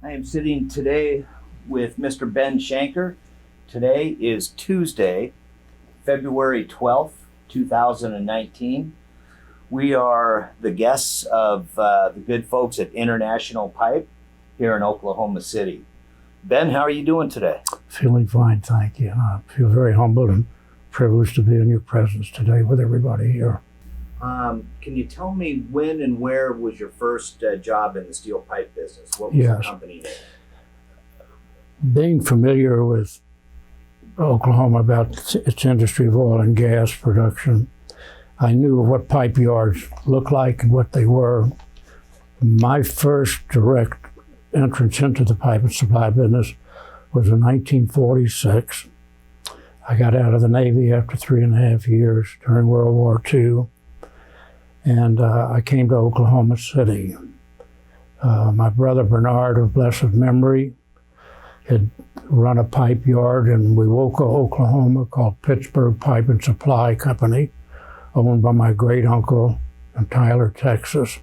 I am sitting today with Mr. Ben Shanker. Today is Tuesday, February 12th, 2019. We are the guests of the good folks at International Pipe here in Oklahoma City. Ben, how are you doing today? Feeling fine, thank you. I feel very humbled and privileged to be in your presence today with everybody here. Can you tell me when and where was your first job in the steel pipe business? What was the company name? Being familiar with Oklahoma about its industry of oil and gas production, I knew what pipe yards looked like and what they were. My first direct entrance into the pipe and supply business was in 1946. I got out of the Navy after 3.5 years during World War II, and I came to Oklahoma City. My brother Bernard, of blessed memory, had run a pipe yard in Wewoka, Oklahoma, called Pittsburgh Pipe and Supply Company, owned by my great uncle in Tyler, Texas.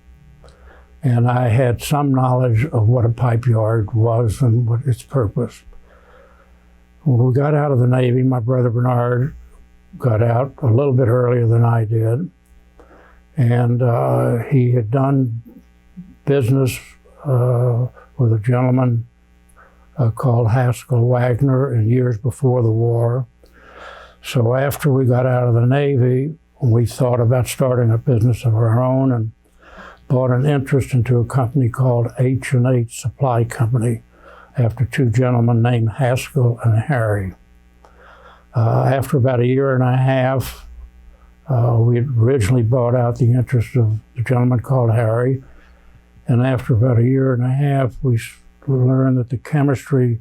And I had some knowledge of what a pipe yard was and what its purpose. When we got out of the Navy, my brother Bernard got out a little bit earlier than I did. And he had done business with a gentleman called Haskell Wagner in years before the war. So after we got out of the Navy, we thought about starting a business of our own and bought an interest into a company called H&H Supply Company after two gentlemen named Haskell and Harry. After about 1.5 years, we had originally bought out the interest of the gentleman called Harry, and after about 1.5 years, we learned that the chemistry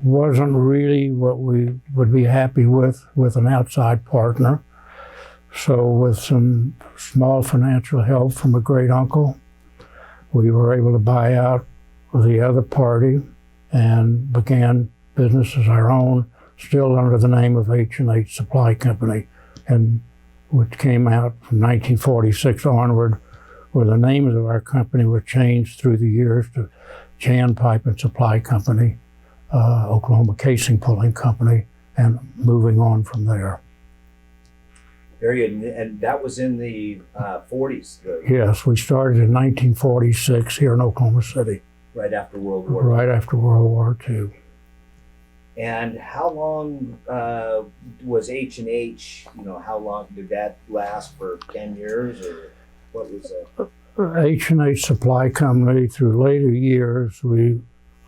wasn't really what we would be happy with an outside partner. So with some small financial help from a great uncle, we were able to buy out the other party and began business as our own, still under the name of H&H Supply Company, and which came out from 1946 onward, where the names of our company were changed through the years to Jan Pipe and Supply Company, Oklahoma Casing Pulling Company, and moving on from there. Very good. And that was in the 40s? Yes, we started in 1946 here in Oklahoma City. Right after World War II? Right after World War II. And how long was H&H, how long did that last, for 10 years, or what was it? H&H Supply Company, through later years,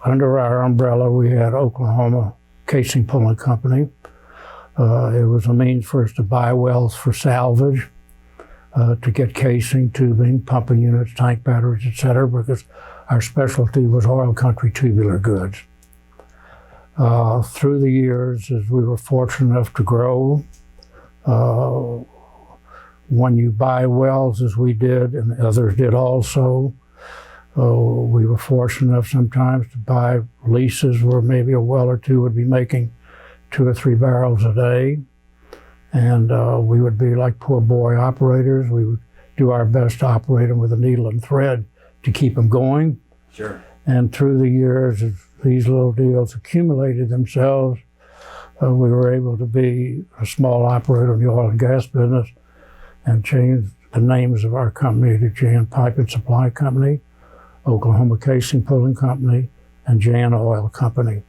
under our umbrella, we had Oklahoma Casing Pulling Company. It was a means for us to buy wells for salvage, to get casing, tubing, pumping units, tank batteries, etc., because our specialty was oil country tubular goods. Through the years, as we were fortunate enough to grow, when you buy wells, as we did, and others did also, we were fortunate enough sometimes to buy leases where maybe a well or two would be making 2 or 3 barrels a day. And we would be like poor boy operators. We would do our best to operate them with a needle and thread to keep them going. Sure. And through the years, as these little deals accumulated themselves, we were able to be a small operator in the oil and gas business and changed the names of our company to Jan Pipe and Supply Company, Oklahoma Casing Pulling Company, and Jan Oil Company.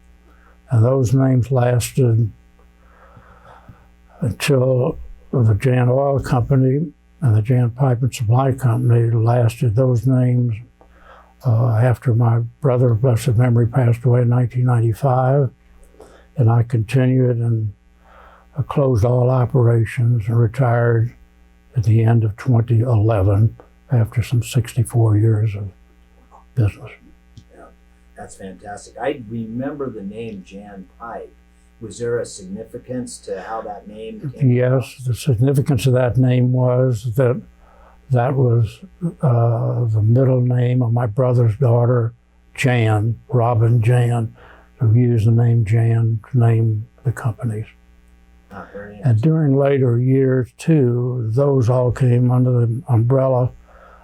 And those names lasted until the Jan Oil Company and the Jan Pipe and Supply Company lasted those names after my brother, of blessed memory, passed away in 1995. And I continued and closed all operations and retired at the end of 2011 after some 64 years of business. Yeah, that's fantastic. I remember the name Jan Pipe. Was there a significance to how that name came Yes, about? the significance of that name was that was the middle name of my brother's daughter, Jan, Robin Jan, who used the name Jan to name the companies. And during later years, too, those all came under the umbrella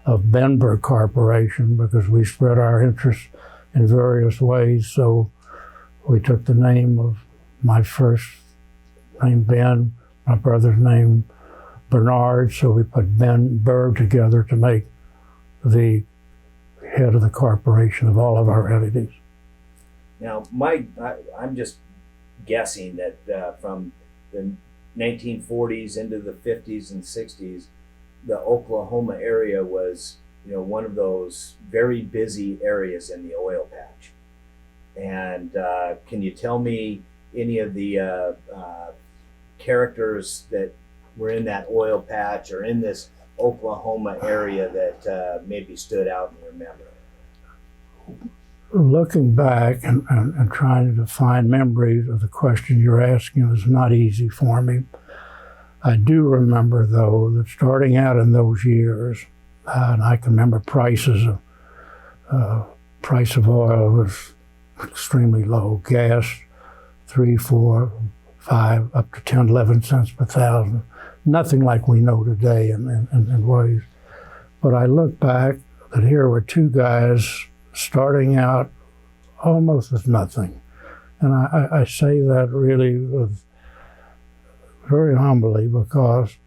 of Benberg Corporation because we spread our interests in various ways. So we took the name of my first name, Ben, my brother's name, Bernard, so we put Ben Bird together to make the head of the corporation of all of our entities. Now, I'm just guessing that from the 1940s into the 50s and 60s, the Oklahoma area was, one of those very busy areas in the oil patch. And can you tell me any of the characters that were in that oil patch or in this Oklahoma area that maybe stood out in your memory? Looking back and trying to find memories of the question you're asking is not easy for me. I do remember, though, that starting out in those years, and I can remember price of oil was extremely low. Gas, 3, 4, 5, up to 10, 11 cents per thousand. Nothing like we know today in ways. But I look back that here were two guys starting out almost with nothing. And I say that really with very humbly, because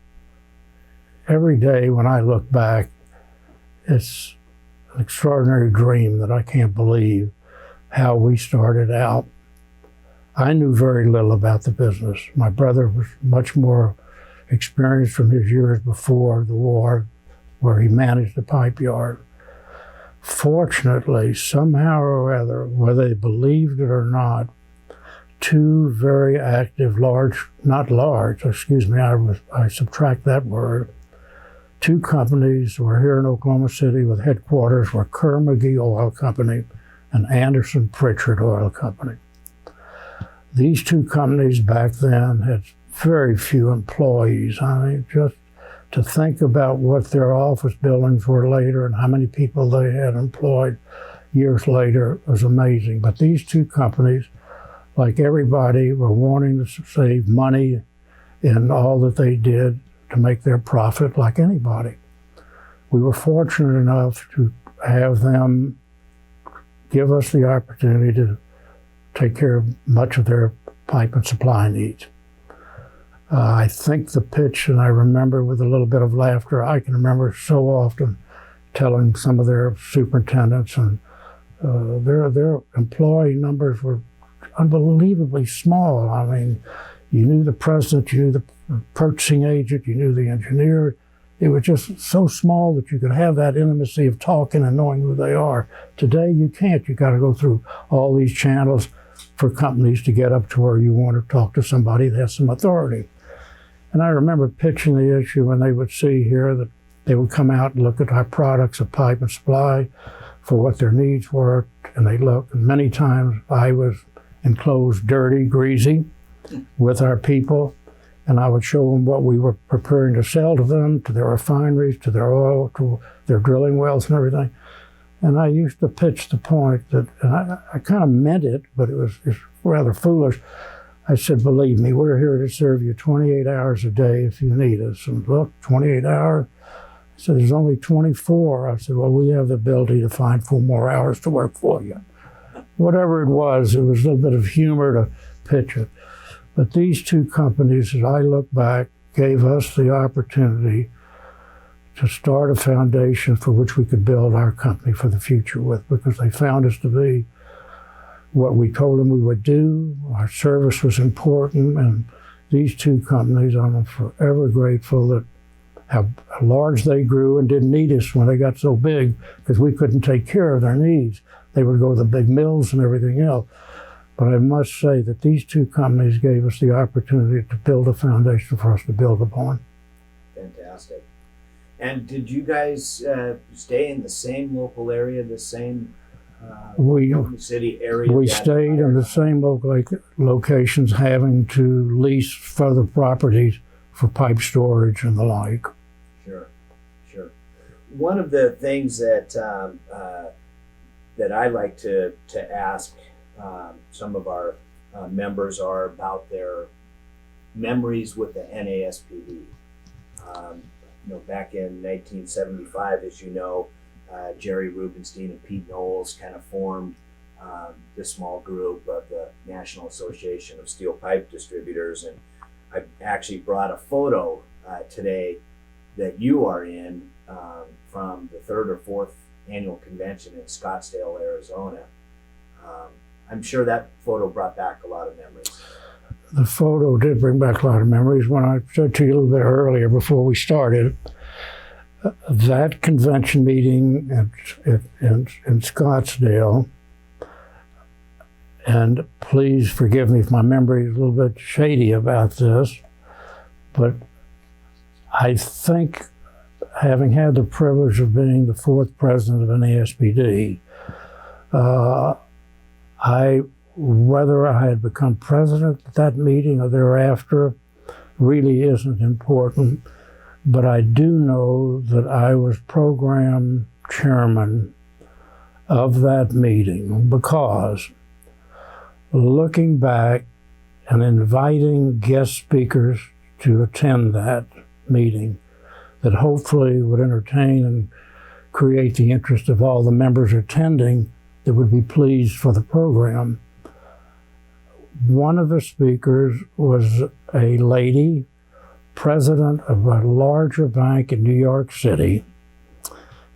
every day when I look back, it's an extraordinary dream that I can't believe how we started out. I knew very little about the business. My brother was much more experienced from his years before the war, where he managed the pipe yard. Fortunately, somehow or other, whether they believed it or not, two very active, I subtract that word. Two companies were here in Oklahoma City with headquarters were Kerr McGee Oil Company and Anderson Pritchard Oil Company. These two companies back then had very few employees. I mean, just to think about what their office buildings were later and how many people they had employed years later was amazing. But these two companies, like everybody, were wanting to save money in all that they did to make their profit like anybody. We were fortunate enough to have them give us the opportunity to take care of much of their pipe and supply needs. I think the pitch, and I remember with a little bit of laughter, I can remember so often telling some of their superintendents, and their employee numbers were unbelievably small. I mean, you knew the president, you knew the purchasing agent, you knew the engineer. It was just so small that you could have that intimacy of talking and knowing who they are. Today, you can't. You got to go through all these channels for companies to get up to where you want to talk to somebody that has some authority. And I remember pitching the issue when they would see here that they would come out and look at our products of pipe and supply for what their needs were, and they look. And many times I was enclosed dirty, greasy with our people, and I would show them what we were preparing to sell to them, to their refineries, to their oil, to their drilling wells and everything. And I used to pitch the point that, and I kind of meant it, but it's rather foolish. I said, believe me, we're here to serve you 28 hours a day if you need us. And look, 28 hours? I said, there's only 24. I said, well, we have the ability to find 4 more hours to work for you. Whatever it was a little bit of humor to pitch it. But these two companies, as I look back, gave us the opportunity to start a foundation for which we could build our company for the future with, because they found us to be what we told them we would do. Our service was important, and these two companies, I'm forever grateful that how large they grew and didn't need us when they got so big, because we couldn't take care of their needs. They would go to the big mills and everything else. But I must say that these two companies gave us the opportunity to build a foundation for us to build upon. Fantastic. And did you guys stay in the same local area, the same city area? We stayed in the same local locations, having to lease further properties for pipe storage and the like. Sure. One of the things that that I like to ask some of our members are about their memories with the NASPD. Back in 1975, as you know, Jerry Rubenstein and Pete Knowles kind of formed the small group of the National Association of Steel Pipe Distributors. And I actually brought a photo today that you are in from the 3rd or 4th annual convention in Scottsdale, Arizona. I'm sure that photo brought back a lot of memories. The photo did bring back a lot of memories. When I said to you a little bit earlier before we started, that convention meeting in Scottsdale, and please forgive me if my memory is a little bit shady about this, but I think, having had the privilege of being the 4th president of NASPD, whether I had become president at that meeting or thereafter really isn't important, but I do know that I was program chairman of that meeting because, looking back and inviting guest speakers to attend that meeting that hopefully would entertain and create the interest of all the members attending that would be pleased for the program. One of the speakers was a lady, president of a larger bank in New York City,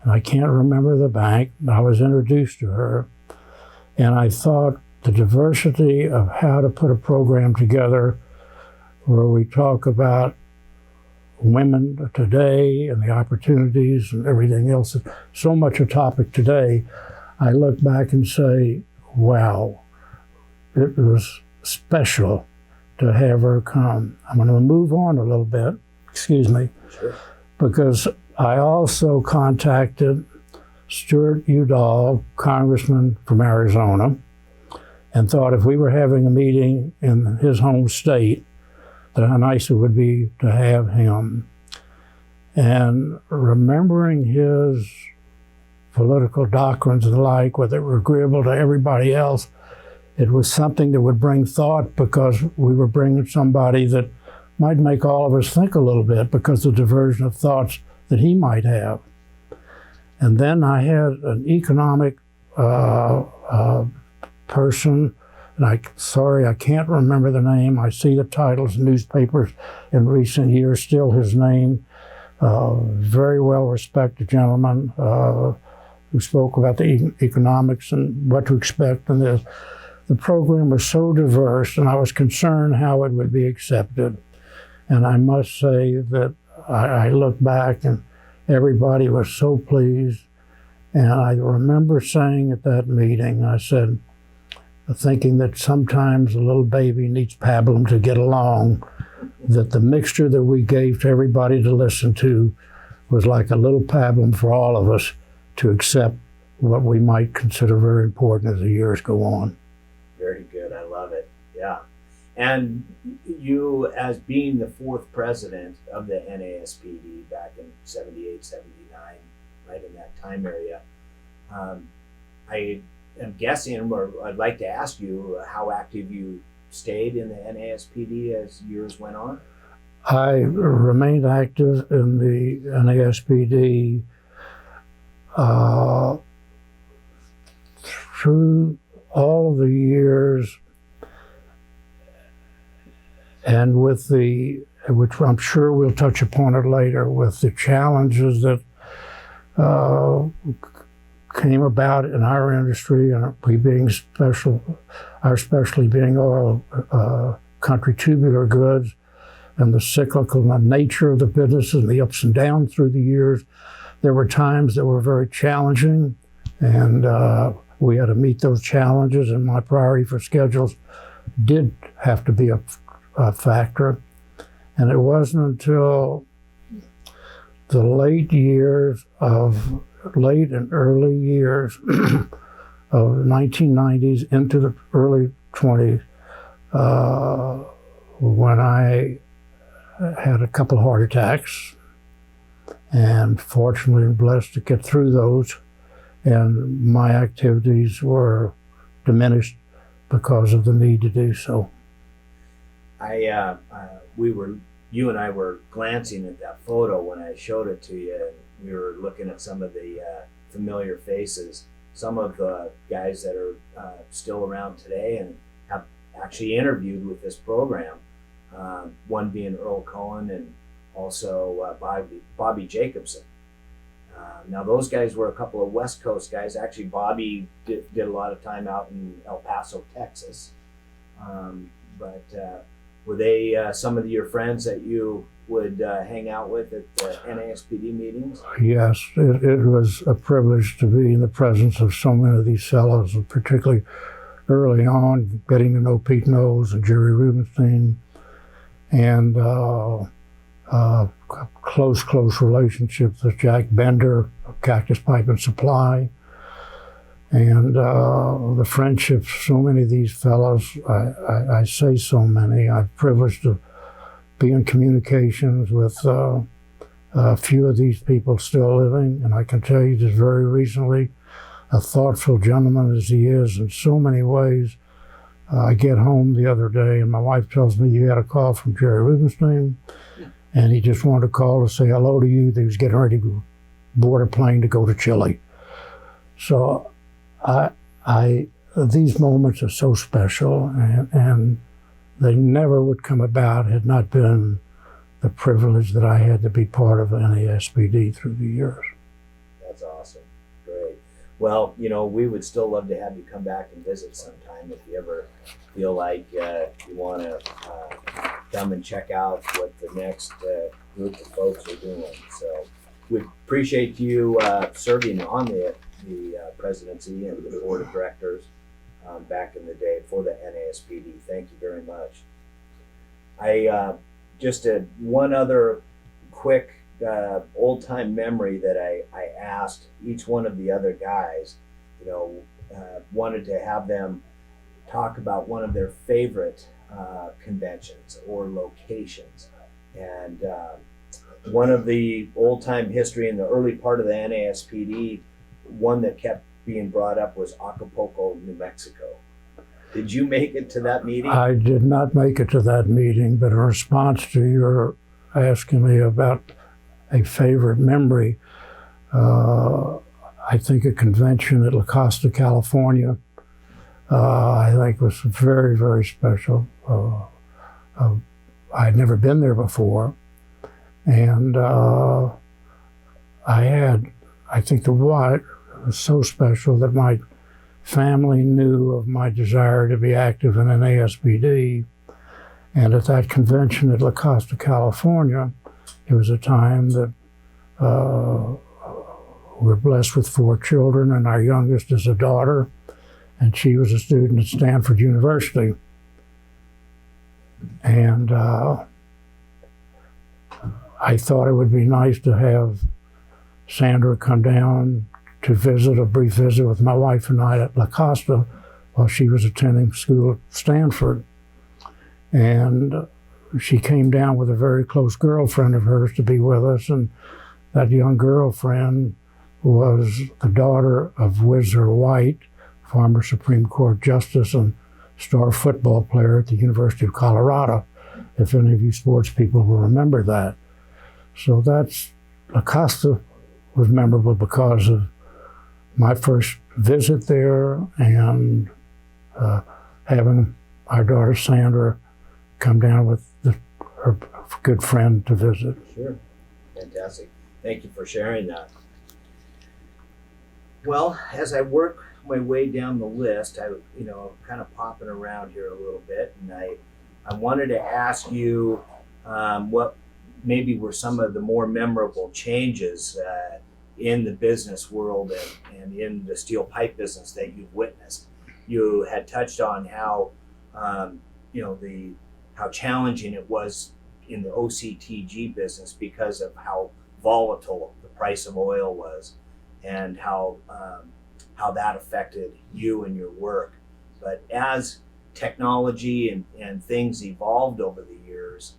and I can't remember the bank, but I was introduced to her, and I thought the diversity of how to put a program together where we talk about women today and the opportunities and everything else, so much a topic today, I look back and say, wow, it was special to have her come. I'm going to move on a little bit, excuse me, Sure. because I also contacted Stuart Udall, congressman from Arizona, and thought if we were having a meeting in his home state, that how nice it would be to have him. And remembering his political doctrines and the like, whether they were agreeable to everybody else, it was something that would bring thought because we were bringing somebody that might make all of us think a little bit because of the diversion of thoughts that he might have. And then I had an economic person, and I can't remember the name. I see the titles in newspapers in recent years, still his name. Very well respected gentleman who spoke about the economics and what to expect. And the program was so diverse, and I was concerned how it would be accepted. And I must say that I look back and everybody was so pleased. And I remember saying at that meeting, I said, thinking that sometimes a little baby needs pablum to get along, that the mixture that we gave to everybody to listen to was like a little pablum for all of us to accept what we might consider very important as the years go on. Very good. I love it. Yeah. And you, as being the 4th president of the NASPD back in 78, 79, right in that time area, I am guessing, or I'd like to ask you how active you stayed in the NASPD as years went on? I remained active in the NASPD through all of the years, and with which I'm sure we'll touch upon it later, with the challenges that came about in our industry, and we being our specialty being oil country tubular goods, and the cyclical nature of the business and the ups and downs through the years. There were times that were very challenging, and we had to meet those challenges, and my priority for schedules did have to be a factor. And it wasn't until the late and early years of 1990s into the early 20s when I had a couple of heart attacks, and fortunately blessed to get through those, and my activities were diminished because of the need to do so. You and I were glancing at that photo when I showed it to you, and we were looking at some of the familiar faces. some of the guys that are still around today and have actually interviewed with this program. One being Earl Cohen and also Bobby Jacobson. Now those guys were a couple of West Coast guys. Actually, Bobby did a lot of time out in El Paso, Texas. But were they some of your friends that you would hang out with at the NASPD meetings? Yes, it was a privilege to be in the presence of so many of these fellows, and particularly early on, getting to know Pete Knowles and Jerry Rubenstein, and close relationships with Jack Bender of Cactus Pipe and Supply, and the friendships, so many of these fellows, I say so many. I'm privileged to be in communications with a few of these people still living, and I can tell you just very recently, a thoughtful gentleman as he is in so many ways. I get home the other day and my wife tells me, you had a call from Jerry Rubenstein, and he just wanted to call to say hello to you. He was getting ready to board a plane to go to Chile. So these moments are so special, and they never would come about had not been the privilege that I had to be part of NASPD through the years. That's awesome. Great. Well, we would still love to have you come back and visit sometime if you ever feel like you want to come and check out what the next group of folks are doing. So we appreciate you serving on the presidency and the board of directors back in the day for the NASPD. Thank you very much. I just one other quick old-time memory that I asked each one of the other guys, wanted to have them talk about one of their favorite conventions or locations. And one of the old-time history in the early part of the NASPD, one that kept being brought up was Acapulco, New Mexico. Did you make it to that meeting? I did not make it to that meeting, but in response to your asking me about a favorite memory, I think a convention at La Costa, California, I think was very, very special. I had never been there before, and I think the what was so special that my family knew of my desire to be active in an ASPD. And at that convention at La Costa, California, it was a time that we're blessed with 4 children, and our youngest is a daughter, and she was a student at Stanford University. And I thought it would be nice to have Sandra come down to visit, a brief visit with my wife and I at La Costa while she was attending school at Stanford. And she came down with a very close girlfriend of hers to be with us, and that young girlfriend was the daughter of Whizzer White, former Supreme Court Justice and star football player at the University of Colorado, if any of you sports people will remember that. So that's, La Costa was memorable because of my first visit there and having our daughter Sandra come down with her good friend to visit. Sure. Fantastic. Thank you for sharing that. Well, as I work my way down the list, I kind of popping around here a little bit, and I wanted to ask you what maybe were some of the more memorable changes in the business world and in the steel pipe business that you've witnessed. You had touched on how how challenging it was in the OCTG business because of how volatile the price of oil was, and how that affected you and your work. But as technology and things evolved over the years,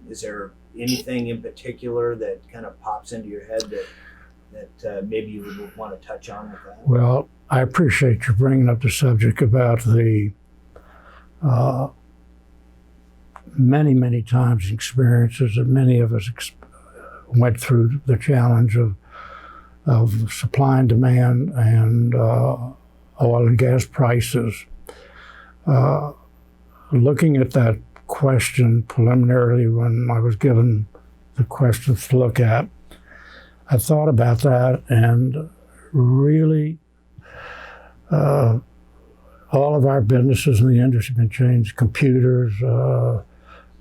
is there anything in particular that kind of pops into your head that maybe you would want to touch on with that? Well, I appreciate you bringing up the subject about the many times experiences that many of us went through, the challenge of of supply and demand and oil and gas prices. Looking at that question preliminarily when I was given the questions to look at, I thought about that, and really all of our businesses in the industry have been changed. Computers,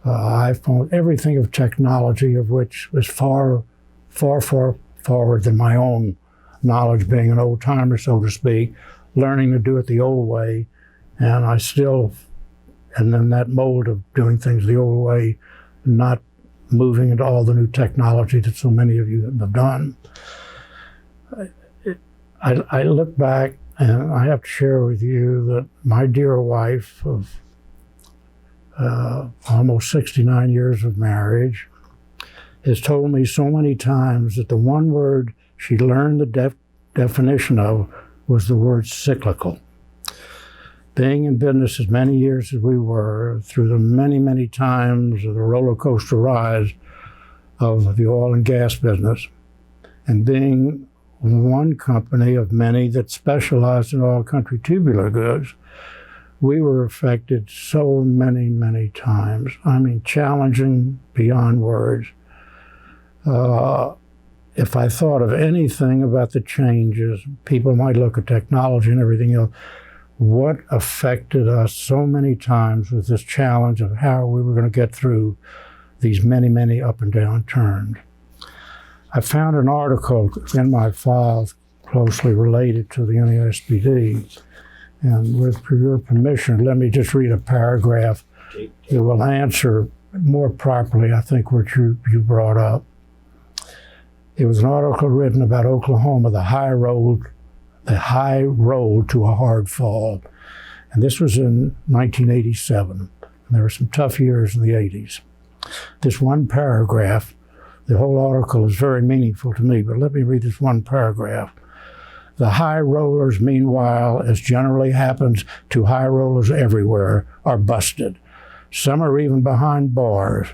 iPhone, everything of technology, of which was far forward than my own knowledge, being an old timer, so to speak, learning to do it the old way. And I still am in that mold of doing things the old way, not moving into all the new technology that so many of you have done. I look back, and I have to share with you that my dear wife of almost 69 years of marriage has told me so many times that the one word she learned the definition of was the word cyclical. Being in business as many years as we were, through the many times of the roller coaster rise of the oil and gas business, and being one company of many that specialized in all country tubular goods, we were affected so many times. I mean, challenging beyond words. If I thought of anything about the changes, people might look at technology and everything else. What affected us so many times was this challenge of how we were going to get through these many up and down turns. I found an article in my files closely related to the NASPD, and with your permission, let me just read a paragraph that will answer more properly, I think, what you brought up. It was an article written about Oklahoma, the high road to a hard fall. And this was in 1987. And there were some tough years in the 80s. This one paragraph, the whole article is very meaningful to me, but let me read this one paragraph. The high rollers, meanwhile, as generally happens to high rollers everywhere, are busted. Some are even behind bars.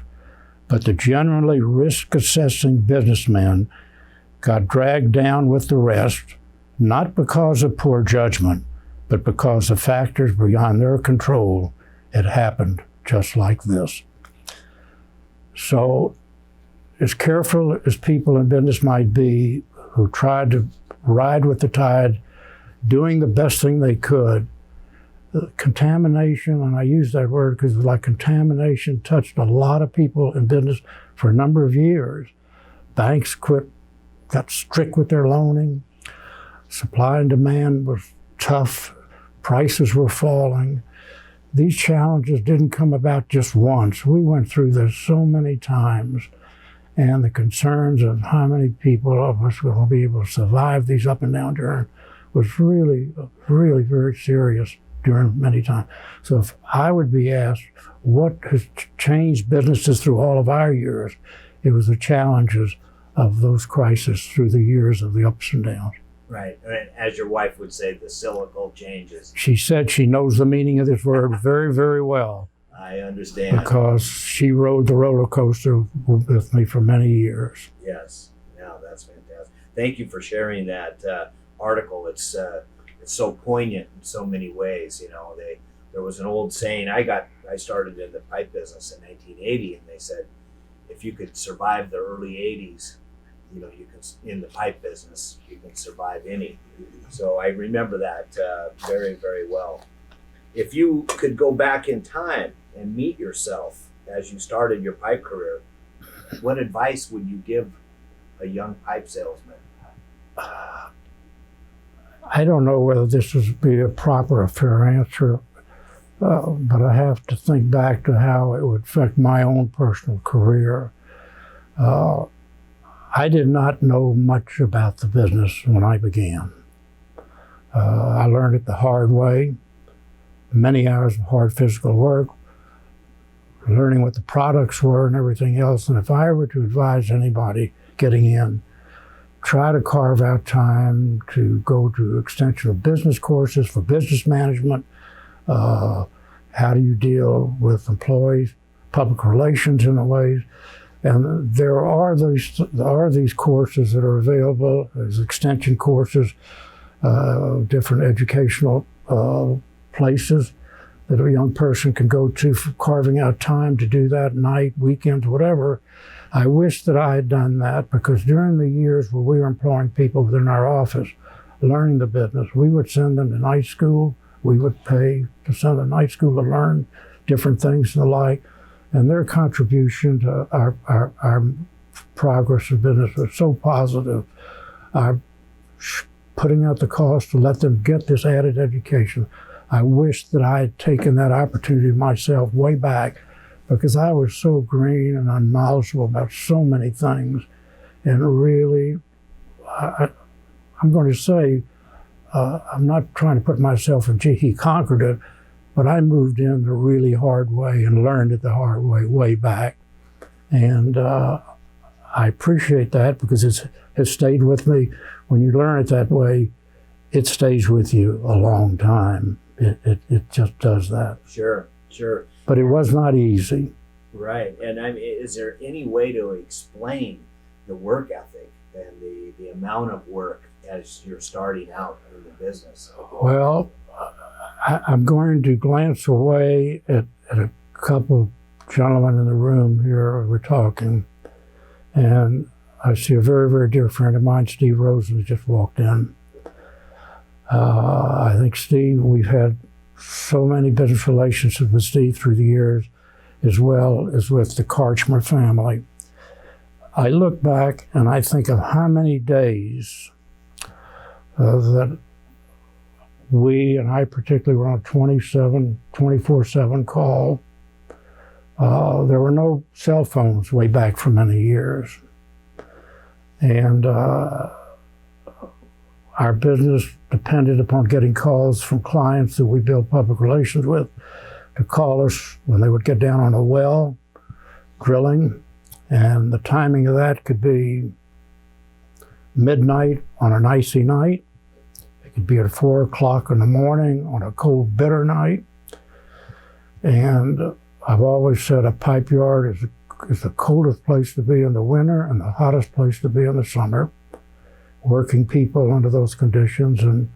But the generally risk-assessing businessmen got dragged down with the rest, not because of poor judgment, but because of factors beyond their control. It happened just like this. So, as careful as people in business might be who tried to ride with the tide, doing the best thing they could, contamination, and I use that word because like contamination touched a lot of people in business for a number of years. Banks got strict with their loaning. Supply and demand was tough. Prices were falling. These challenges didn't come about just once. We went through this so many times. And the concerns of how many people of us will be able to survive these up and down turns was really very serious during many times. So if I would be asked what has changed businesses through all of our years, it was the challenges of those crises through the years of the ups and downs. Right. As your wife would say, the cyclical changes. She said she knows the meaning of this word very well. I understand. Because she rode the roller coaster with me for many years. Yes. No, that's fantastic. Thank you for sharing that article. It's so poignant in so many ways. You know, there was an old saying. I started in the pipe business in 1980, and they said, if you could survive the early 80s, you know, you can, in the pipe business, you can survive any. So I remember that very well. If you could go back in time and meet yourself as you started your pipe career, what advice would you give a young pipe salesman? I don't know whether this would be a proper or fair answer, but I have to think back to how it would affect my own personal career. I did not know much about the business when I began. I learned it the hard way, many hours of hard physical work, learning what the products were and everything else. And if I were to advise anybody getting in, try to carve out time to go to extension of business courses for business management. How do you deal with employees, public relations in a way, And there are these courses that are available. There's extension courses, different educational places that a young person can go to for carving out time to do that, night, weekends, whatever. I wish that I had done that, because during the years where we were employing people within our office, learning the business, we would send them to night school. We would pay to send them to night school to learn different things and the like. And their contribution to our progress of business was so positive. Putting out the cost to let them get this added education. I wish that I had taken that opportunity myself way back, because I was so green and unknowledgeable about so many things. And really, I'm going to say, I'm not trying to put myself in, gee, he conquered it, but I moved in the really hard way and learned it the hard way back. And I appreciate that, because it's stayed with me. When you learn it that way, it stays with you a long time. It just does that. Sure. But it was not easy. Right. And I mean, is there any way to explain the work ethic and the amount of work as you're starting out in the business? Well, I'm going to glance away at a couple gentlemen in the room here. We're talking, and I see a very, very dear friend of mine, Steve Rosen, who just walked in. I think Steve, we've had so many business relationships with Steve through the years, as well as with the Karchmer family. I look back and I think of how many days that we, and I particularly, were on a 24/7 call. There were no cell phones way back for many years. And our business depended upon getting calls from clients that we built public relations with to call us when they would get down on a well, drilling. And the timing of that could be midnight on an icy night. It could be at 4 o'clock in the morning on a cold, bitter night. And I've always said a pipe yard is the coldest place to be in the winter and the hottest place to be in the summer. Working people under those conditions. And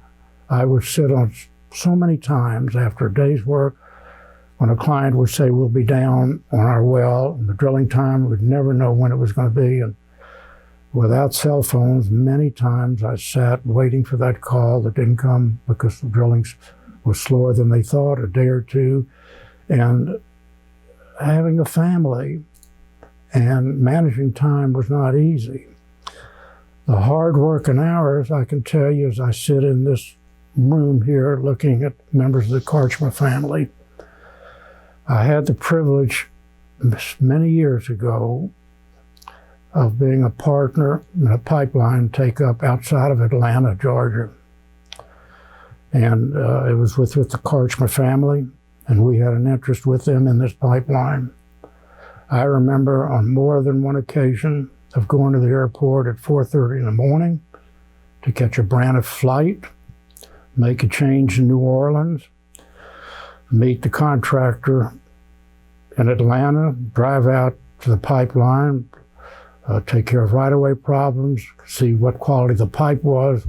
I would sit on so many times after a day's work when a client would say, we'll be down on our well, and the drilling time, we'd never know when it was going to be. And without cell phones, many times I sat waiting for that call that didn't come because the drilling was slower than they thought, a day or two. And having a family and managing time was not easy. The hard working hours, I can tell you, as I sit in this room here looking at members of the Karchmer family, I had the privilege many years ago of being a partner in a pipeline take-up outside of Atlanta, Georgia. And it was with the Karchmer family, and we had an interest with them in this pipeline. I remember on more than one occasion of going to the airport at 4:30 in the morning to catch a Braniff flight, make a change in New Orleans, meet the contractor in Atlanta, drive out to the pipeline, take care of right-of-way problems, see what quality the pipe was,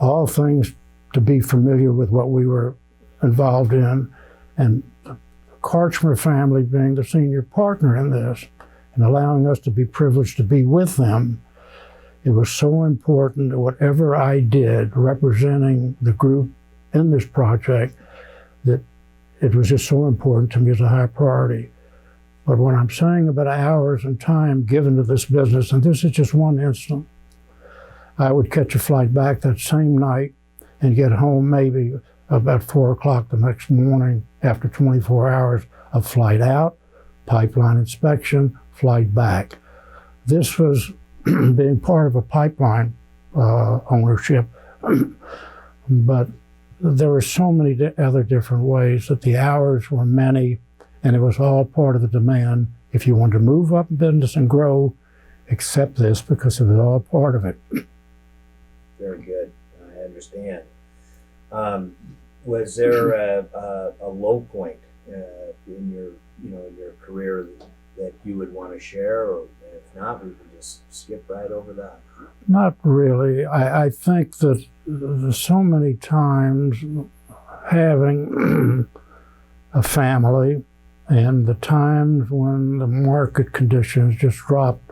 all things to be familiar with what we were involved in. And the Karchmer family being the senior partner in this, and allowing us to be privileged to be with them, it was so important that whatever I did representing the group in this project, that it was just so important to me as a high priority. But when I'm saying about hours and time given to this business, and this is just one instant, I would catch a flight back that same night and get home maybe about 4 o'clock the next morning after 24 hours of flight out, pipeline inspection, flight back. This was being part of a pipeline ownership, but there were so many other different ways that the hours were many, and it was all part of the demand. If you wanted to move up in business and grow, accept this, because it was all part of it. Very good. I understand. Was there a low point in your career that you would want to share, or if not, we can just skip right over that. Not really. I think that so many times having a family and the times when the market conditions just dropped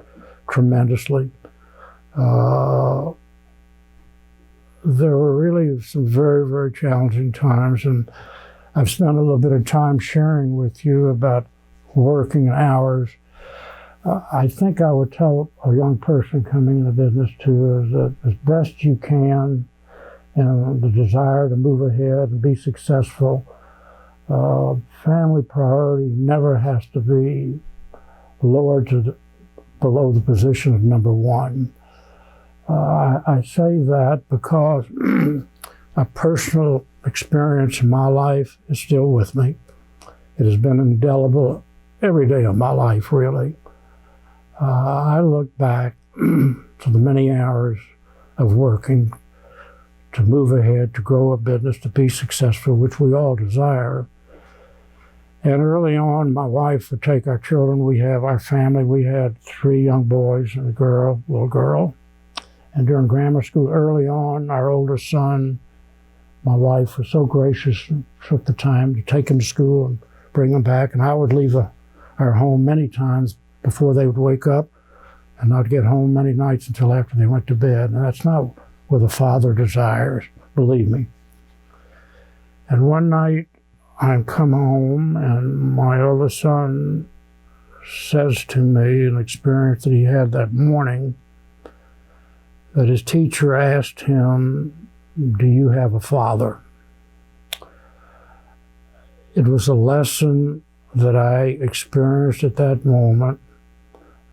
tremendously, there were really some very, very challenging times, and I've spent a little bit of time sharing with you about working hours. I think I would tell a young person coming into business too is that as best you can, and the desire to move ahead and be successful, family priority never has to be lowered to below the position of number one. I say that because a personal experience in my life is still with me. It has been indelible every day of my life, really. I look back to the many hours of working to move ahead, to grow a business, to be successful, which we all desire. And early on, my wife would take our children. We have our family. We had 3 young boys and a little girl. And during grammar school, early on, our oldest son, my wife was so gracious and took the time to take him to school and bring him back. And I would leave our home many times before they would wake up, and not get home many nights until after they went to bed. And that's not what a father desires, believe me. And one night, I come home, and my oldest son says to me an experience that he had that morning, that his teacher asked him, "Do you have a father?" It was a lesson that I experienced at that moment,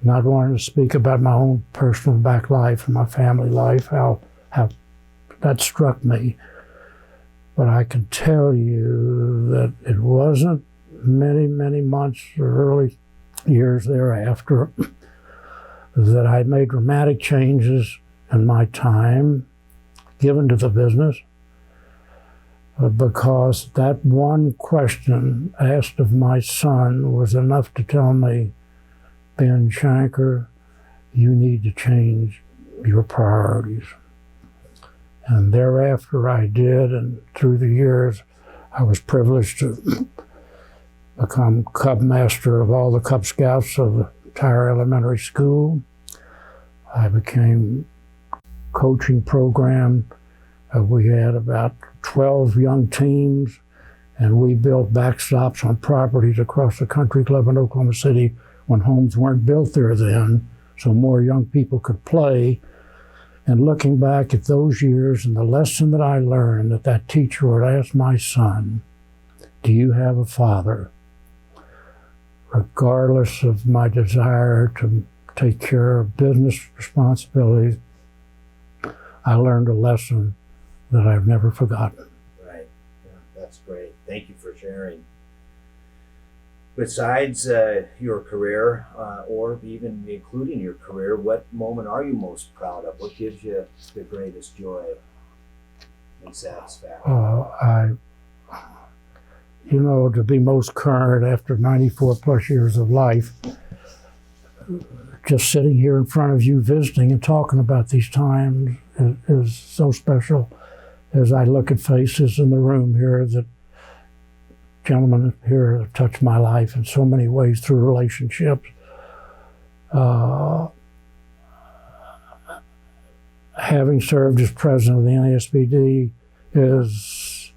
not wanting to speak about my own personal back life and my family life, how that struck me. But I can tell you that it wasn't many, many months or early years thereafter that I made dramatic changes in my time given to the business, because that one question asked of my son was enough to tell me, "Ben Shanker, you need to change your priorities." And thereafter I did, and through the years I was privileged to become Cub Master of all the Cub Scouts of the entire elementary school. I became coaching program. We had about 12 young teams, and we built backstops on properties across the country club in Oklahoma City when homes weren't built there then, so more young people could play. And looking back at those years and the lesson that I learned, that teacher would ask my son, "Do you have a father?" Regardless of my desire to take care of business responsibilities, I learned a lesson that I've never forgotten. Right. Yeah, that's great. Thank you for sharing. Besides your career, or even including your career, what moment are you most proud of? What gives you the greatest joy and satisfaction? To be most current after 94 plus years of life, just sitting here in front of you visiting and talking about these times is so special. As I look at faces in the room here, that gentlemen here have touched my life in so many ways through relationships. Having served as president of the NASBD is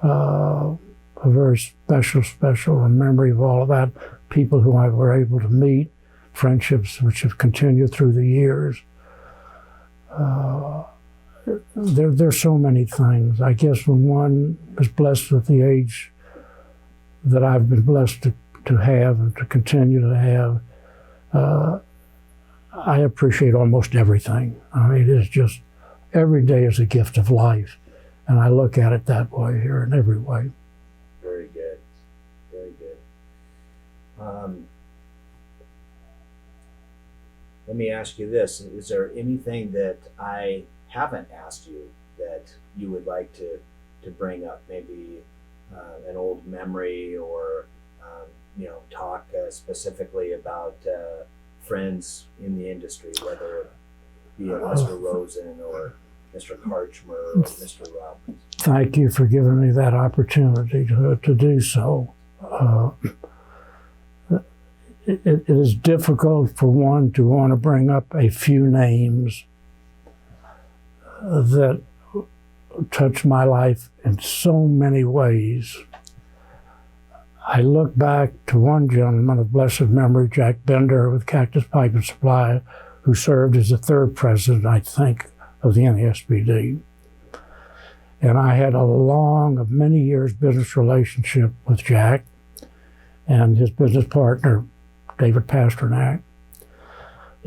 a very special memory of all of that. People who I were able to meet, friendships which have continued through the years. There's so many things. I guess when one is blessed with the age that I've been blessed to have and to continue to have, I appreciate almost everything. I mean, it is just, every day is a gift of life, and I look at it that way here in every way. Very good, very good. Let me ask you this. Is there anything that I haven't asked you that you would like to bring up? Maybe an old memory, or talk specifically about friends in the industry, whether it be Mr. Rosen or Mr. Karchmer or Mr. Robbins? Thank you for giving me that opportunity to do so. It is difficult for one to want to bring up a few names that touched my life in so many ways. I look back to one gentleman of blessed memory, Jack Bender with Cactus Pipe and Supply, who served as the third president, I think, of the NASBD. And I had a long, of many years, business relationship with Jack and his business partner, David Pasternak,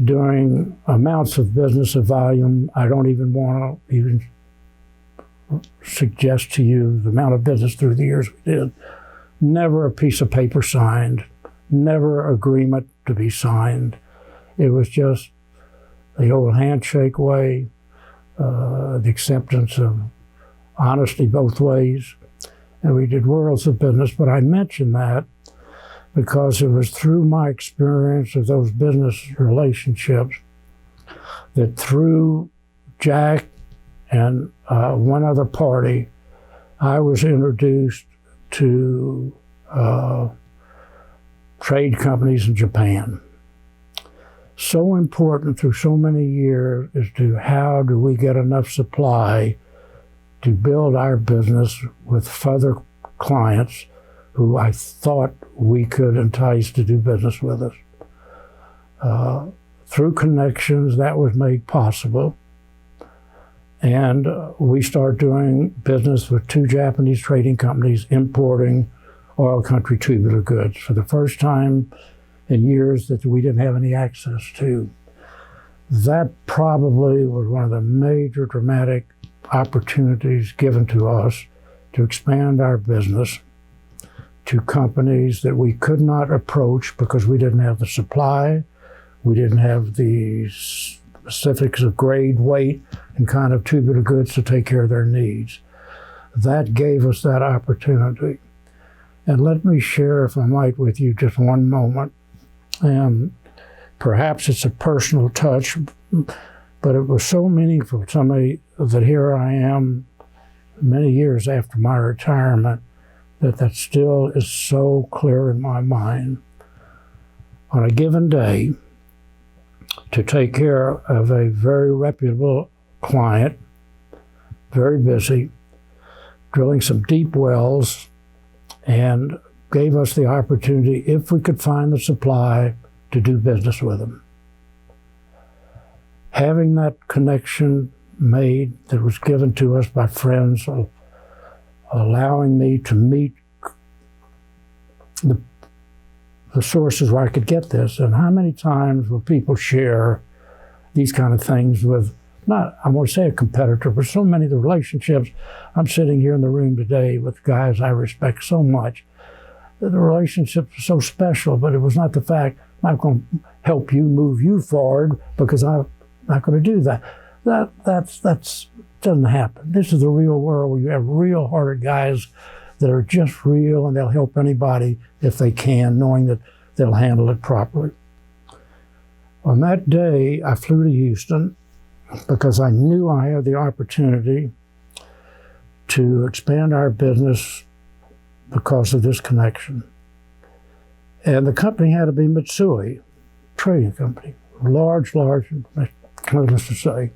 doing amounts of business of volume. I don't even want to even suggest to you the amount of business through the years we did. Never a piece of paper signed, never agreement to be signed. It was just the old handshake way, the acceptance of honesty both ways, and we did worlds of business. But I mention that because it was through my experience of those business relationships that through Jack and one other party, I was introduced to trade companies in Japan. So important through so many years as to how do we get enough supply to build our business with further clients who I thought we could entice to do business with us. Through connections, that was made possible. And we started doing business with two Japanese trading companies importing oil country tubular goods for the first time in years that we didn't have any access to. That probably was one of the major dramatic opportunities given to us to expand our business to companies that we could not approach because we didn't have the supply, we didn't have the specifics of grade, weight, and kind of tubular goods to take care of their needs. That gave us that opportunity. And let me share, if I might, with you just one moment. And perhaps it's a personal touch, but it was so meaningful to me that here I am many years after my retirement, that still is so clear in my mind. On a given day, to take care of a very reputable client, very busy, drilling some deep wells, and gave us the opportunity, if we could find the supply, to do business with them. Having that connection made that was given to us by friends, allowing me to meet the sources where I could get this. And how many times will people share these kind of things with, not, I won't say a competitor, but so many of the relationships. I'm sitting here in the room today with guys I respect so much. The relationships are so special, but it was not the fact, I'm not going to help you move you forward because I'm not going to do that. That doesn't happen. This is the real world where you have real hearted guys that are just real, and they'll help anybody if they can, knowing that they'll handle it properly. On that day, I flew to Houston because I knew I had the opportunity to expand our business because of this connection. And the company had to be Mitsui, trading company, large, needless to say.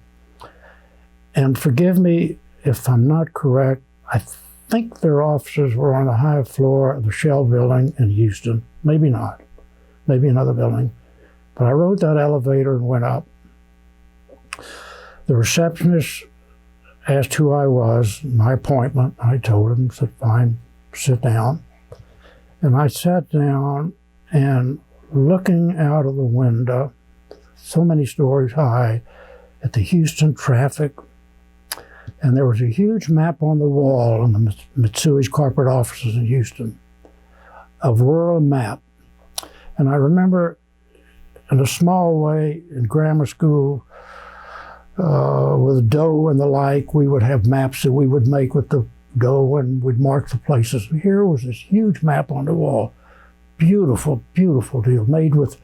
And forgive me if I'm not correct, I think their offices were on the high floor of the Shell building in Houston. Maybe not, maybe another building. But I rode that elevator and went up. The receptionist asked who I was, my appointment. I told him, said, fine, sit down. And I sat down, and looking out of the window, so many stories high, at the Houston traffic, and there was a huge map on the wall in the Mitsui's corporate offices in Houston, a world map. And I remember in a small way in grammar school, with dough and the like, we would have maps that we would make with the dough and we'd mark the places. And here was this huge map on the wall. Beautiful, beautiful deal, made with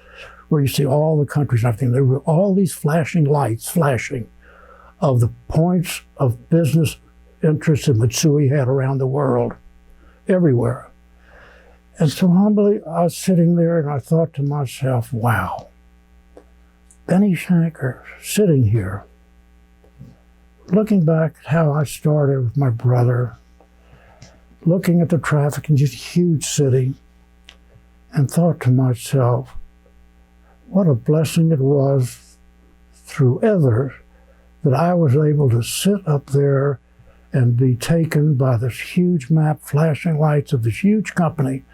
where you see all the countries and everything. There were all these flashing lights flashing of the points of business interest that Mitsui had around the world, everywhere. And so humbly, I was sitting there and I thought to myself, wow, Benny Shanker sitting here, looking back at how I started with my brother, looking at the traffic in just a huge city, and thought to myself, what a blessing it was through others that I was able to sit up there and be taken by this huge map, flashing lights of this huge company,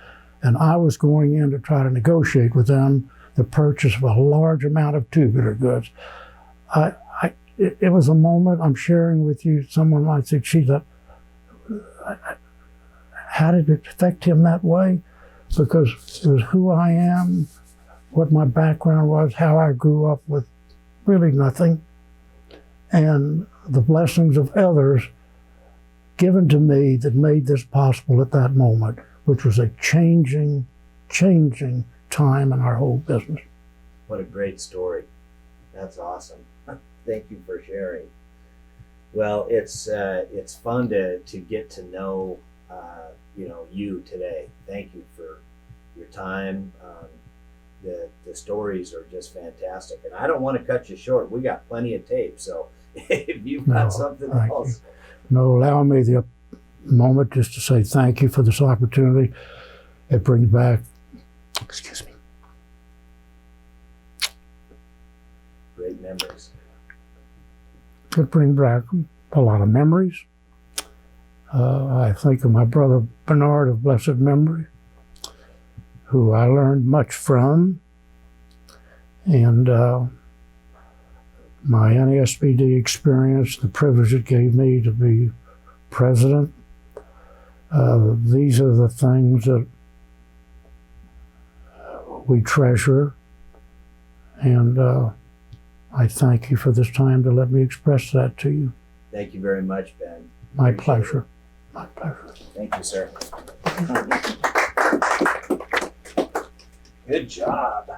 and I was going in to try to negotiate with them the purchase of a large amount of tubular goods. It was a moment I'm sharing with you. Someone might say, gee, how did it affect him that way? Because it was who I am, what my background was, how I grew up with really nothing, and the blessings of others given to me that made this possible at that moment, which was a changing time in our whole business. What a great story. That's awesome. Thank you for sharing. Well, it's fun to get to know you today. Thank you for your time. The stories are just fantastic, and I don't want to cut you short. We got plenty of tape, so if you've got something else. No, allow me the moment just to say thank you for this opportunity. It brings back, excuse me, great memories. It brings back a lot of memories. I think of my brother Bernard of blessed memory, who I learned much from, and my NASBD experience, the privilege it gave me to be president. These are the things that we treasure, and I thank you for this time to let me express that to you. Thank you very much, Ben. My pleasure. My pleasure. Thank you, sir. Good job.